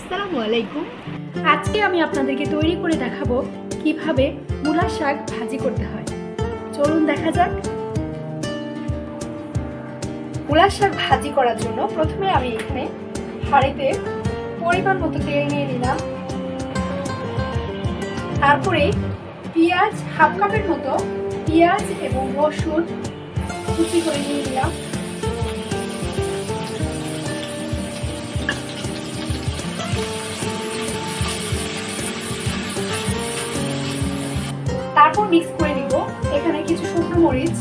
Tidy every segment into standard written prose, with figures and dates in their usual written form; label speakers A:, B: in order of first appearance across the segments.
A: আসসালামু আলাইকুম। আজকে আমি আপনাদেরকে তৈরি করে দেখাবো কিভাবে মূলার শাক ভাজি করতে হয়। চলুন দেখা যাক। মূলার শাক ভাজি করার জন্য প্রথমে আমি এখানে হাঁড়িতে পরিমাণ মতো তেল নিয়ে নিলাম। তারপরে পেঁয়াজ হাফ কাপের মতো পেঁয়াজ এবং রসুন কুচি করে নিয়ে নিলাম। তারপর মিক্স করে নিব এখানে কিছু শুকনো মরিচ,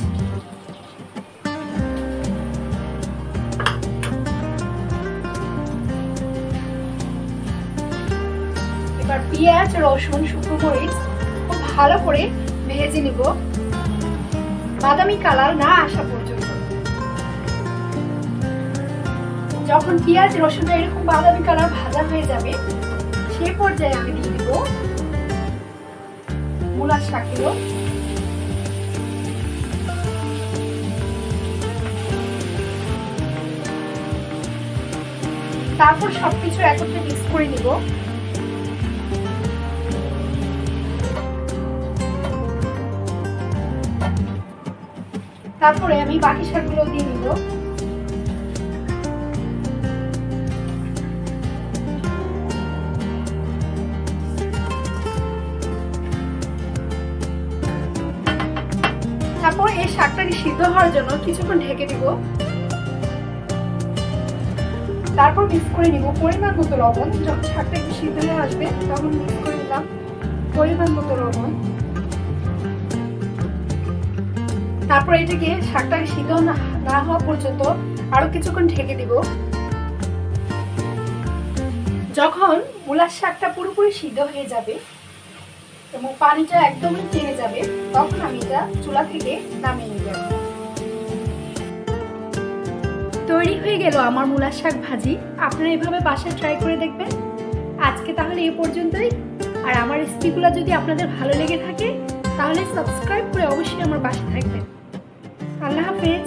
A: এবার পেঁয়াজ রসুন শুকনো মরিচ খুব ভালো করে ভেজে নিব বাদামি কালার না আসা পর্যন্ত। যখন পেঁয়াজ রসুনটা এরকম বাদামি কালার ভাজা হয়ে যাবে সেই পর্যায়ে আমি দিয়ে দিব মূলার শাকগুলো। তারপর সবকিছু একত্রে মিক্স করে নিব। তারপরে আমি বাকি শাকগুলো দিয়ে নিব। তারপর এই শাকটাকে সিদ্ধ হওয়ার জন্য কিছুক্ষণ ঢেকে দিব। তারপর মিক্স করে নিব পরিমাণ মতো লবণ। যখন শাকটা একটু সিদ্ধ হয়ে আসবে তখন মিক্স করে দিলাম পরিমাণ মতো লবণ। তারপর এটাকে শাকটাকে সিদ্ধ না হওয়া পর্যন্ত আরো কিছুক্ষণ ঢেকে দিব। যখন মূলার শাকটা পুরোপুরি সিদ্ধ হয়ে যাবে এবং পানিটা একদমই টেনে যাবে তখন আমি এটা চুলা থেকে নামিয়ে নিব। তৈরি হয়ে গেল আমার মূলার শাক ভাজি। আপনারা এভাবে বাসায় ট্রাই করে দেখবেন। আজকে তাহলে এই পর্যন্তই। আর আমার রেসিপিগুলো যদি আপনাদের ভালো লেগে থাকে তাহলে সাবস্ক্রাইব করে অবশ্যই আমার পাশে থাকবেন। আল্লাহ হাফেজ।